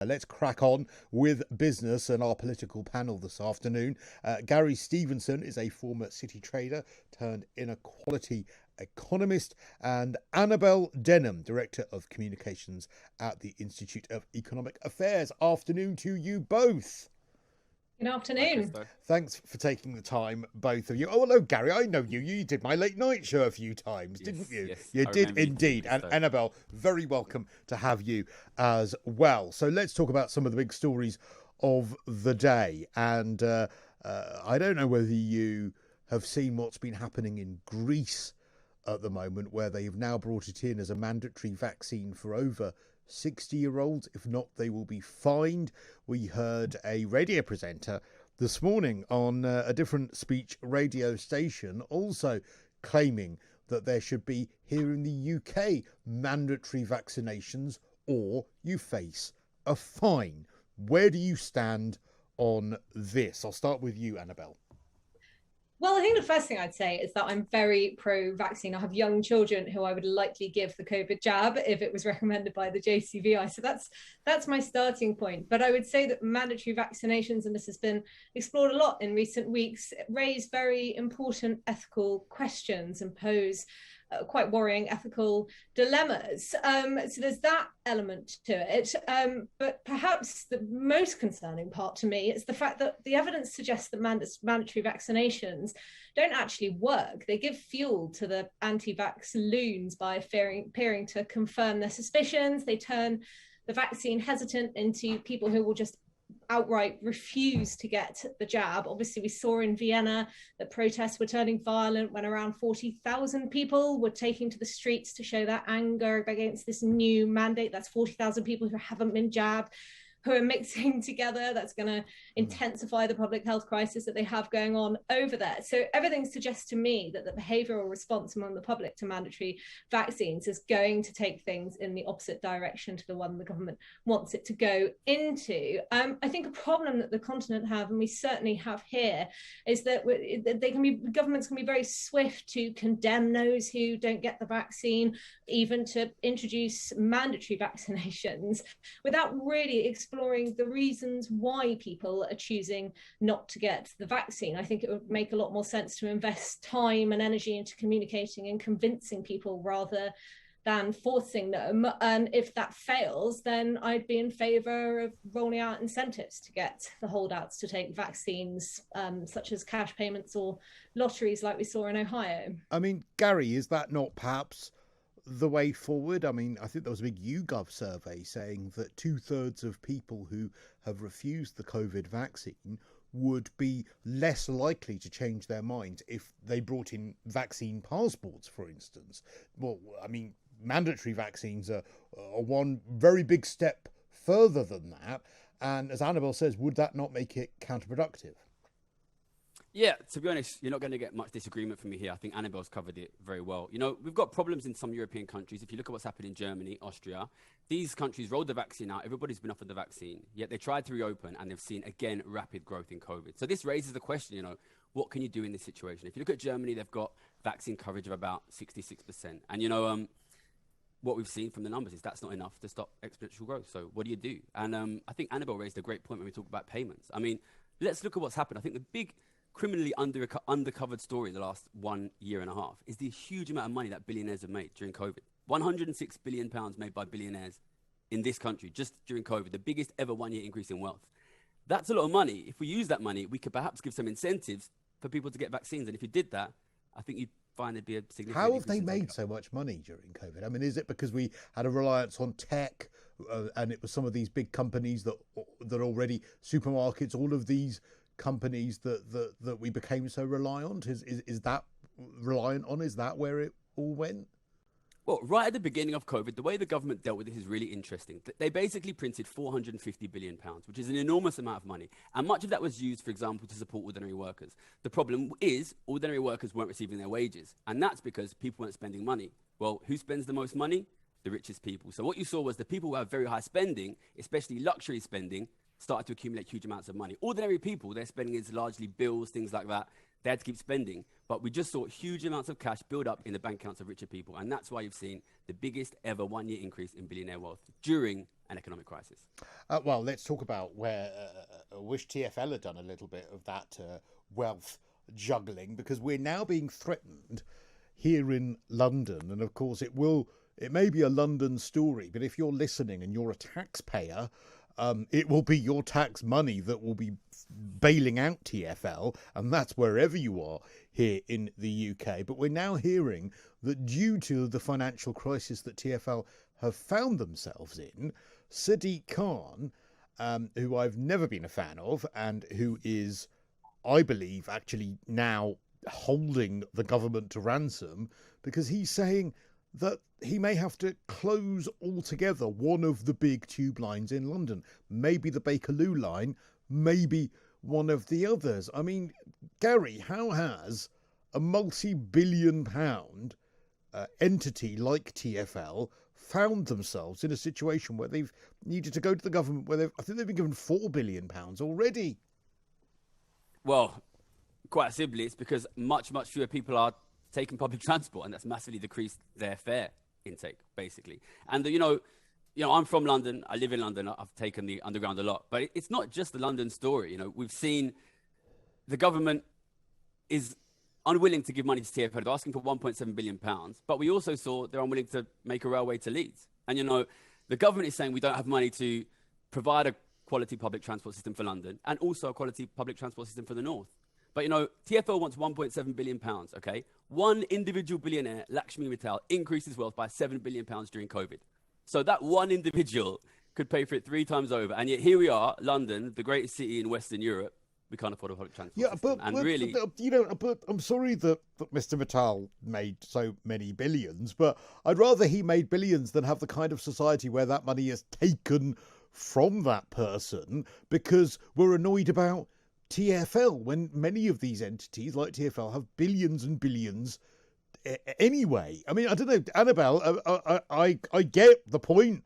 Let's crack on with business and our political panel this afternoon. Gary Stevenson is a former city trader turned inequality economist, and Annabel Denham, Director of Communications at the Institute of Economic Affairs. Afternoon to you both. Good afternoon. Thanks for taking the time, both of you. Oh, hello, Gary. I know you. You did my late night show a few times, didn't you? Yes, you did indeed. And Annabel, very welcome to have you as well. So let's talk about some of the big stories of the day. And I don't know whether you have seen what's been happening in Greece at the moment, where they have now brought it in as a mandatory vaccine for over 60-year-olds. If not, they will be fined. We heard a radio presenter this morning on a different speech radio station also claiming that there should be, here in the UK, mandatory vaccinations or you face a fine. Where do you stand on this? I'll start with you, Annabel. Well, I think the first thing I'd say is that I'm very pro-vaccine. I have young children who I would likely give the COVID jab if it was recommended by the JCVI. So that's my starting point. But I would say that mandatory vaccinations, and this has been explored a lot in recent weeks, raise very important ethical questions and pose quite worrying ethical dilemmas. So there's that element to it. But perhaps the most concerning part to me is the fact that the evidence suggests that mandatory vaccinations don't actually work. They give fuel to the anti-vax loons by appearing to confirm their suspicions. They turn the vaccine hesitant into people who will just outright refuse to get the jab. Obviously, we saw in Vienna that protests were turning violent when around 40,000 people were taking to the streets to show their anger against this new mandate. That's 40,000 people who haven't been jabbed, who are mixing together. That's going to intensify the public health crisis that they have going on over there. So everything suggests to me that the behavioural response among the public to mandatory vaccines is going to take things in the opposite direction to the one the government wants it to go into. I think a problem that the continent have, and we certainly have here, is that governments can be very swift to condemn those who don't get the vaccine, even to introduce mandatory vaccinations without really exploring the reasons why people are choosing not to get the vaccine. I think it would make a lot more sense to invest time and energy into communicating and convincing people rather than forcing them. And if that fails, then I'd be in favour of rolling out incentives to get the holdouts to take vaccines, such as cash payments or lotteries like we saw in Ohio. I mean, Gary, is that not perhaps the way forward? I mean, I think there was a big YouGov survey saying that 2/3 of people who have refused the COVID vaccine would be less likely to change their minds if they brought in vaccine passports, for instance. Well, I mean, mandatory vaccines are one very big step further than that. And as Annabel says, would that not make it counterproductive? Yeah, to be honest, you're not going to get much disagreement from me here. I think Annabel's covered it very well. You know, we've got problems in some European countries. If you look at what's happened in Germany, Austria, these countries rolled the vaccine out. Everybody's been offered the vaccine, yet they tried to reopen and they've seen, again, rapid growth in COVID. So this raises the question, you know, what can you do in this situation? If you look at Germany, they've got vaccine coverage of about 66%. And, you know, what we've seen from the numbers is that's not enough to stop exponential growth. So what do you do? And I think Annabel raised a great point when we talk about payments. I mean, let's look at what's happened. I think the big criminally undercovered story the last 1.5 years is the huge amount of money that billionaires have made during COVID. £106 billion made by billionaires in this country just during COVID, the biggest ever one-year increase in wealth. That's a lot of money. If we use that money, we could perhaps give some incentives for people to get vaccines. And if you did that, I think you'd find there'd be a significant How have they made so much money during COVID? I mean, is it because we had a reliance on tech and it was some of these big companies that already, supermarkets, all of these companies that we became so reliant? Is that reliant on? Is that where it all went? Well, right at the beginning of COVID, the way the government dealt with this is really interesting. They basically printed £450 billion, which is an enormous amount of money. And much of that was used, for example, to support ordinary workers. The problem is ordinary workers weren't receiving their wages. And that's because people weren't spending money. Well, who spends the most money? The richest people. So what you saw was the people who have very high spending, especially luxury spending, started to accumulate huge amounts of money. Ordinary people, their spending is largely bills, things like that. they had to keep spending. But we just saw huge amounts of cash build up in the bank accounts of richer people. And that's why you've seen the biggest ever one-year increase in billionaire wealth during an economic crisis. Well, let's talk about where I wish TfL had done a little bit of that wealth juggling, because we're now being threatened here in London. And of course, it may be a London story, but if you're listening and you're a taxpayer, it will be your tax money that will be bailing out TfL, and that's wherever you are here in the UK. But we're now hearing that due to the financial crisis that TfL have found themselves in, Sadiq Khan, who I've never been a fan of, and who is, I believe, actually now holding the government to ransom, because he's saying that he may have to close altogether one of the big tube lines in London, maybe the Bakerloo line, maybe one of the others. I mean, Gary, how has a multi-billion pound entity like TfL found themselves in a situation where they've needed to go to the government, where I think they've been given £4 billion already? Well, quite simply, it's because much fewer people are taking public transport, and that's massively decreased their fare intake, basically. And I'm from London. I live in London. I've taken the underground a lot, but it's not just the London story. We've seen the government is unwilling to give money to TfL. They're asking for £1.7 billion, but we also saw they're unwilling to make a railway to Leeds. And the government is saying we don't have money to provide a quality public transport system for London and also a quality public transport system for the north. But TfL wants £1.7 billion. Okay, one individual billionaire, Lakshmi Mittal, increased his wealth by £7 billion during COVID. So that one individual could pay for it 3 times over. And yet here we are, London, the greatest city in Western Europe. We can't afford a public transport system. But I'm sorry that Mr. Mittal made so many billions, but I'd rather he made billions than have the kind of society where that money is taken from that person because we're annoyed about TfL, when many of these entities like TfL have billions and billions anyway. I mean, I don't know, Annabel, I get the point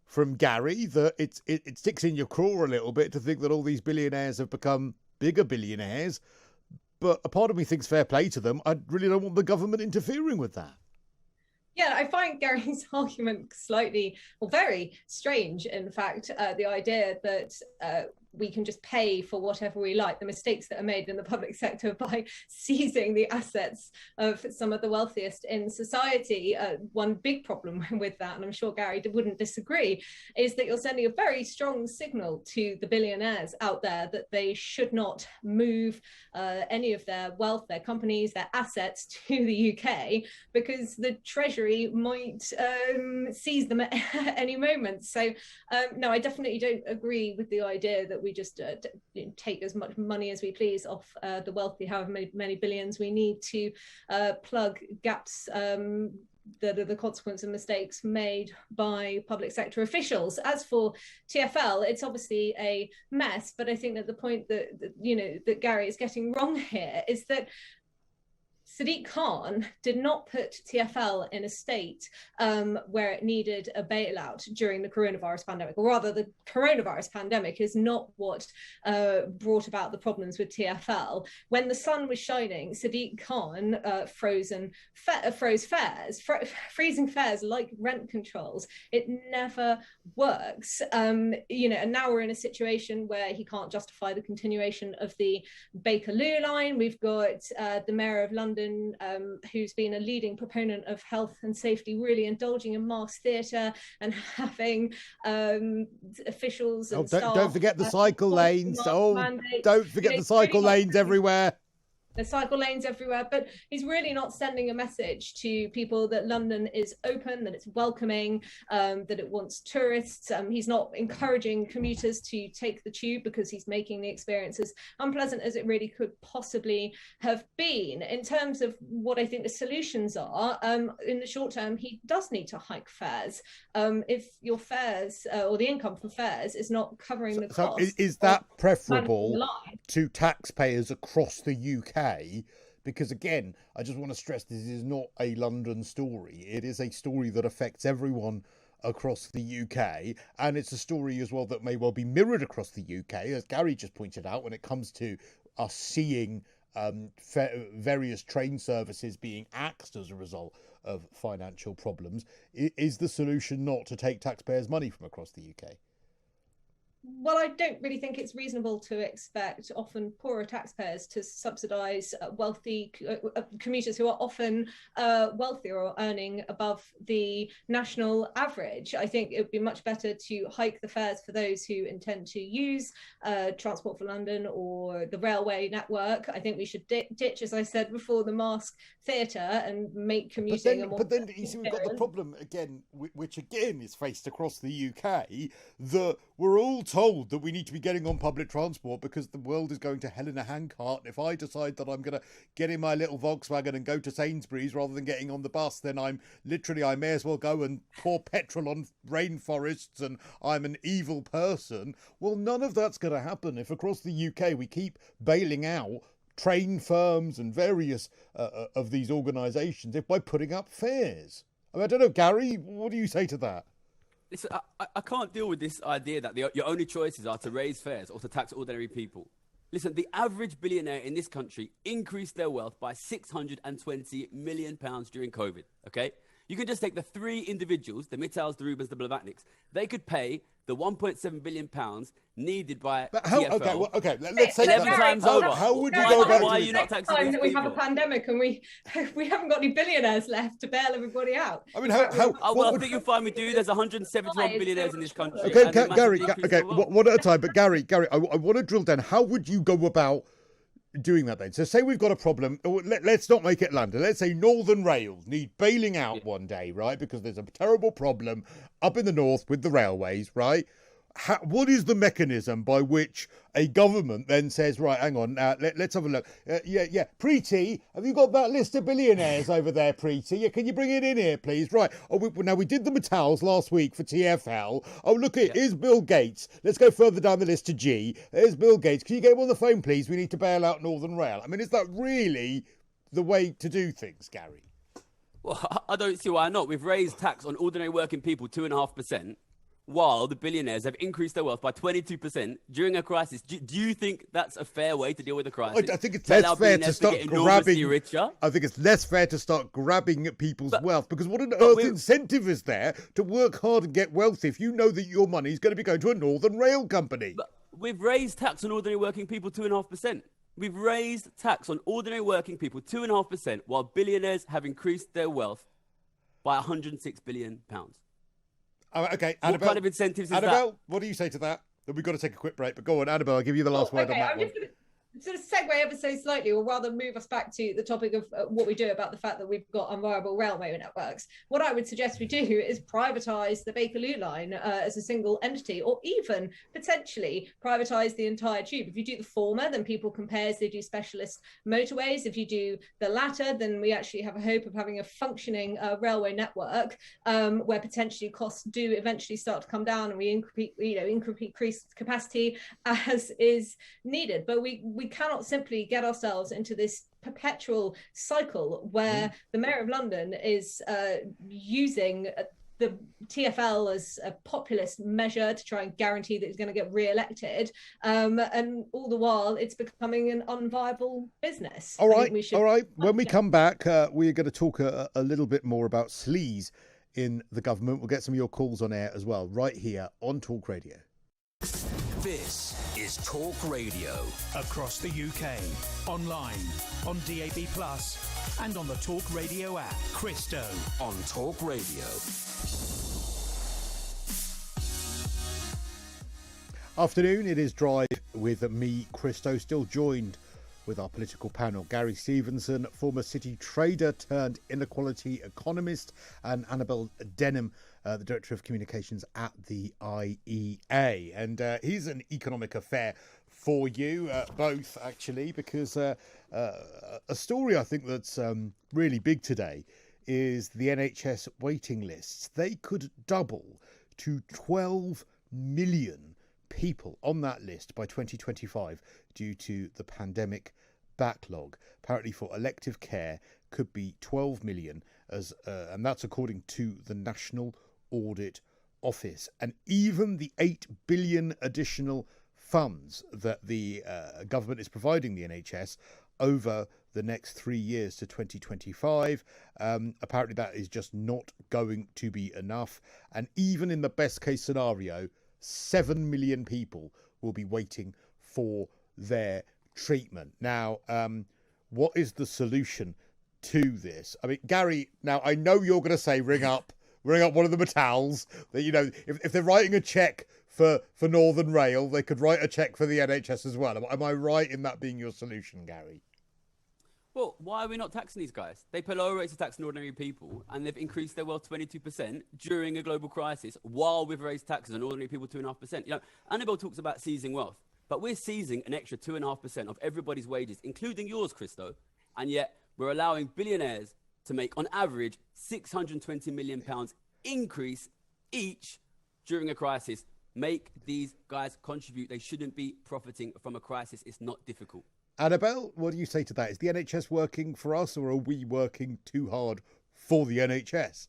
from Gary that it sticks in your craw a little bit to think that all these billionaires have become bigger billionaires, but a part of me thinks fair play to them. I really don't want the government interfering with that. Yeah, I find Gary's argument slightly, or very strange, in fact, the idea that we can just pay for whatever we like, the mistakes that are made in the public sector by seizing the assets of some of the wealthiest in society. One big problem with that, and I'm sure Gary wouldn't disagree, is that you're sending a very strong signal to the billionaires out there that they should not move any of their wealth, their companies, their assets to the UK, because the Treasury might seize them at any moment. So no, I definitely don't agree with the idea that we just take as much money as we please off the wealthy, however many billions we need to plug gaps that are the consequence of mistakes made by public sector officials. As for TfL, it's obviously a mess, but I think that the point that Gary is getting wrong here is that Sadiq Khan did not put TfL in a state where it needed a bailout during the coronavirus pandemic, or rather the coronavirus pandemic is not what brought about the problems with TfL. When the sun was shining, Sadiq Khan froze fares, freezing fares like rent controls. It never works. And now we're in a situation where he can't justify the continuation of the Bakerloo line. We've got the Mayor of London, who's been a leading proponent of health and safety, really indulging in mass theatre and having officials and staff. Don't forget the cycle lanes. Don't forget the cycle lanes everywhere. There's cycle lanes everywhere, but he's really not sending a message to people that London is open, that it's welcoming, that it wants tourists. He's not encouraging commuters to take the tube because he's making the experience as unpleasant as it really could possibly have been. In terms of what I think the solutions are, in the short term, he does need to hike fares. If your fares or the income from fares is not covering the cost. So is that preferable to taxpayers across the UK? Because again, I just want to stress this is not a London story. It is a story that affects everyone across the UK, and it's a story as well that may well be mirrored across the UK, as Gary just pointed out, when it comes to us seeing various train services being axed as a result of financial problems. Is the solution not to take taxpayers' money from across the UK? Well, I don't really think it's reasonable to expect often poorer taxpayers to subsidise wealthy commuters who are often wealthier or earning above the national average. I think it would be much better to hike the fares for those who intend to use Transport for London or the railway network. I think we should ditch, as I said before, the mask theatre and make commuting a more... But then you see, we've got the problem again, which again is faced across the UK, that we're all told that we need to be getting on public transport because the world is going to hell in a handcart. If I decide that I'm going to get in my little Volkswagen and go to Sainsbury's rather than getting on the bus, then I may as well go and pour petrol on rainforests and I'm an evil person. Well, none of that's going to happen if across the UK we keep bailing out train firms and various of these organisations by putting up fares. I mean, I don't know, Gary, what do you say to that? Listen, I can't deal with this idea that your only choices are to raise fares or to tax ordinary people. Listen, the average billionaire in this country increased their wealth by £620 million during COVID, okay? You can just take the three individuals, the Mittals, the Rubens, the Blavatniks. They could pay the £1.7 billion needed by TfL. Okay, let's say 11 times over. How would you go about why are you not taxing these that we people? have a pandemic and we haven't got any billionaires left to bail everybody out. I mean, I think you'll find we do. There's 171 billionaires in this country. Okay, Gary, one at a time. But Gary, I want to drill down. How would you go about doing that then? So say we've got a problem. Let's not make it London. Let's say Northern Rail need bailing out one day, right? Because there's a terrible problem up in the north with the railways, right? What is mechanism by which a government then says, right, hang on, let's have a look. Preeti, have you got that list of billionaires over there, Preeti? Yeah, can you bring it in here, please? Right. Now we did the Metalls last week for TfL. Oh, look, here's Bill Gates. Let's go further down the list to G. There's Bill Gates. Can you get him on the phone, please? We need to bail out Northern Rail. I mean, is that really the way to do things, Gary? Well, I don't see why not. We've raised tax on ordinary working people 2.5%. While the billionaires have increased their wealth by 22% during a crisis. Do you think that's a fair way to deal with a crisis? I think it's less fair to start grabbing. Richer? I think it's less fair to start grabbing at people's wealth, because what on earth incentive is there to work hard and get wealthy if you know that your money is going to be going to a Northern Rail company? But we've raised tax on ordinary working people 2.5%. We've raised tax on ordinary working people 2.5%, while billionaires have increased their wealth by £106 billion. Okay, Annabel. What kind of incentives is Annabel, that? what do you say to that? We've got to take a quick break, but go on, Annabel, I'll give you the last word on that one. Sort of segue ever so slightly, or rather move us back to the topic of what we do about the fact that we've got unviable railway networks. What I would suggest we do is privatise the Bakerloo line as a single entity, or even potentially privatise the entire tube. If you do the former, then people can pay as they do specialist motorways. If you do the latter, then we actually have a hope of having a functioning railway network where potentially costs do eventually start to come down and we increase capacity as is needed. But we cannot simply get ourselves into this perpetual cycle where the Mayor of London is using the TfL as a populist measure to try and guarantee that he's going to get re-elected, and all the while it's becoming an unviable business. All right. When we come back, we're going to talk a little bit more about sleaze in the government. We'll get some of your calls on air as well, right here on Talk Radio. This is Talk Radio. Across the UK, online, on DAB+, and on the Talk Radio app. Cristo on Talk Radio. Afternoon, it is Drive with me, Cristo, still joined with our political panel, Gary Stevenson, former city trader turned inequality economist, and Annabel Denham, the Director of Communications at the IEA. And here's an economic affair for you, both actually, because a story I think that's really big today is the NHS waiting lists. They could double to 12 million people on that list by 2025 due to the pandemic backlog. Apparently for elective care could be 12 million, and that's according to the National Audit Office. And even the 8 billion additional funds that the government is providing the NHS over the next 3 years to 2025. Apparently that is just not going to be enough. And even in the best case scenario, 7 million people will be waiting for their treatment. Now, what is the solution to this? I mean, Gary, now I know you're going to say ring up one of the Metals. That, you know, if they're writing a cheque for Northern Rail, they could write a cheque for the NHS as well. Am I right in that being your solution, Gary? Well, why are we not taxing these guys? They pay lower rates of tax than ordinary people, and they've increased their wealth 22% during a global crisis, while we've raised taxes on ordinary people 2.5%. You know, Annabel talks about seizing wealth, but we're seizing an extra 2.5% of everybody's wages, including yours, Cristo, and yet we're allowing billionaires to make, on average, £620 million increase each during a crisis. Make these guys contribute. They shouldn't be profiting from a crisis. It's not difficult. Annabel, what do you say to that? Is the NHS working for us, or are we working too hard for the NHS?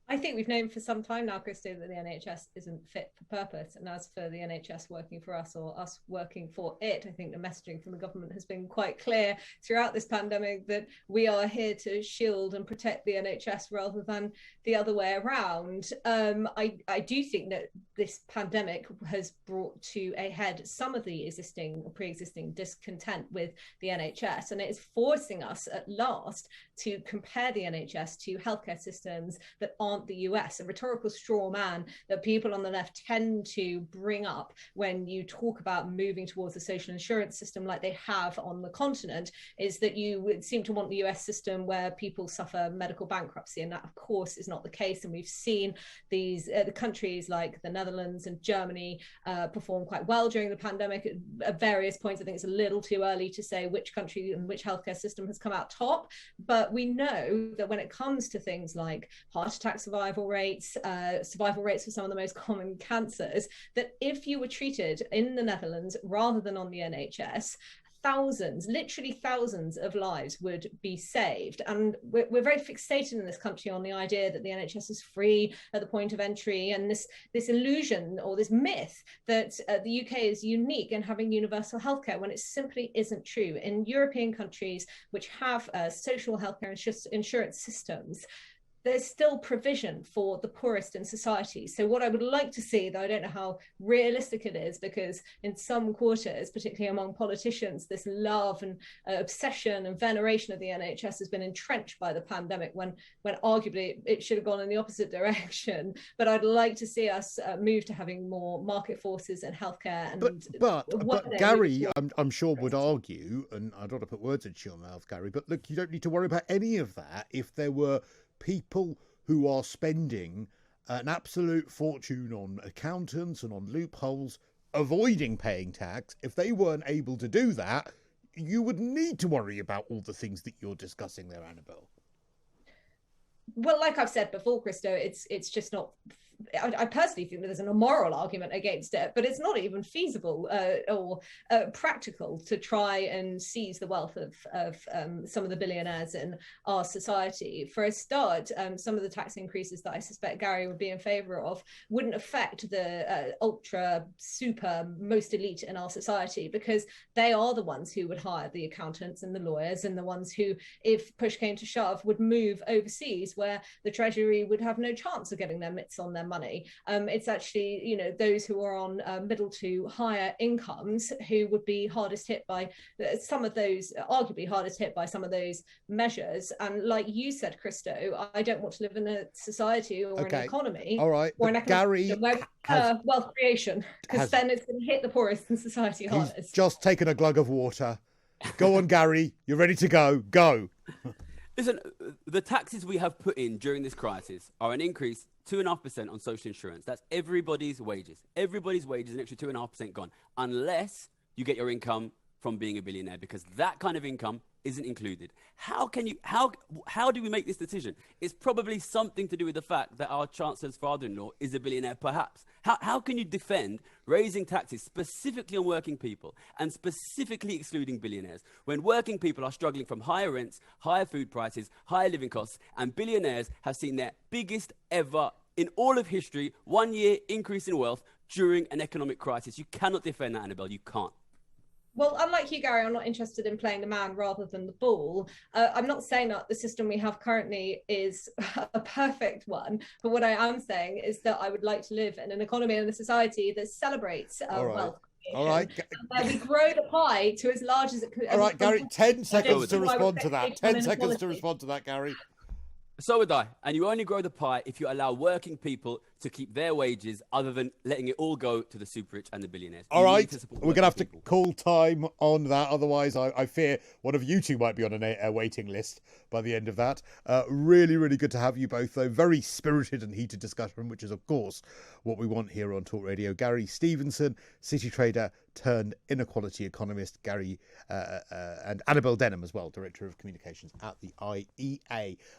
I think we've known for some time now, Cristo, that the NHS isn't fit for purpose. And as for the NHS working for us or us working for it, I think the messaging from the government has been quite clear throughout this pandemic that we are here to shield and protect the NHS rather than the other way around. I do think that this pandemic has brought to a head some of the existing or pre-existing discontent with the NHS, and it is forcing us at last to compare the NHS to healthcare systems that aren't the US, a rhetorical straw man that people on the left tend to bring up when you talk about moving towards a social insurance system like they have on the continent, is that you would seem to want the US system where people suffer medical bankruptcy, and that of course is not the case. And we've seen these the countries like the Netherlands and Germany perform quite well during the pandemic at various points. I think it's a little too early to say which country and which healthcare system has come out top, but we know that when it comes to things like heart attack survival rates for some of the most common cancers, that if you were treated in the Netherlands rather than on the NHS, literally thousands of lives would be saved. And we're very fixated in this country on the idea that the NHS is free at the point of entry, and this illusion or this myth that the UK is unique in having universal healthcare, when it simply isn't true. In European countries which have social healthcare insurance systems, there's still provision for the poorest in society. So what I would like to see, though I don't know how realistic it is, because in some quarters, particularly among politicians, this love and obsession and veneration of the NHS has been entrenched by the pandemic, when arguably it should have gone in the opposite direction. But I'd like to see us move to having more market forces in healthcare. And but Gary, I'm sure would argue, and I don't want to put words into your mouth, Gary, but look, you don't need to worry about any of that if there were people who are spending an absolute fortune on accountants and on loopholes, avoiding paying tax. If they weren't able to do that, you would need to worry about all the things that you're discussing there, Annabel. Well, like I've said before, Cristo, it's just not. I personally think that there's an immoral argument against it, but it's not even feasible or practical to try and seize the wealth of some of the billionaires in our society. For a start, some of the tax increases that I suspect Gary would be in favour of wouldn't affect the ultra super most elite in our society, because they are the ones who would hire the accountants and the lawyers, and the ones who, if push came to shove, would move overseas where the Treasury would have no chance of getting their mitts on their money. It's actually, those who are on middle to higher incomes who would be hardest hit by some of those, arguably hardest hit by some of those measures. And like you said, Cristo, I don't want to live in a society or an economy, all right, or an Gary where wealth creation, because then it's going to hit the poorest in society hardest. He's just taken a glug of water. Go on, Gary, you're ready to go. Go. Listen, the taxes we have put in during this crisis are an increase 2.5% on social insurance. That's everybody's wages. Everybody's wages, an extra 2.5% gone, unless you get your income from being a billionaire, because that kind of income isn't included. How do we make this decision? It's probably something to do with the fact that our Chancellor's father-in-law is a billionaire, perhaps. How can you defend raising taxes specifically on working people and specifically excluding billionaires when working people are struggling from higher rents, higher food prices, higher living costs, and billionaires have seen their biggest ever in all of history 1 year increase in wealth during an economic crisis? You cannot defend that, Annabel. You can't. Well, unlike you, Gary, I'm not interested in playing the man rather than the ball. I'm not saying that the system we have currently is a perfect one, but what I am saying is that I would like to live in an economy and a society that celebrates wealth. All right. Where we grow the pie to as large as it could. All right, Gary, 10 seconds to respond to that. 10 seconds to respond to that, Gary. So would I. And you only grow the pie if you allow working people to keep their wages other than letting it all go to the super rich and the billionaires. All right, we're going to have to call time on that. Otherwise, I fear one of you two might be on a waiting list by the end of that. Really, really good to have you both, though. Very spirited and heated discussion, which is, of course, what we want here on Talk Radio. Gary Stevenson, city trader turned inequality economist. Gary and Annabel Denham as well, Director of Communications at the IEA.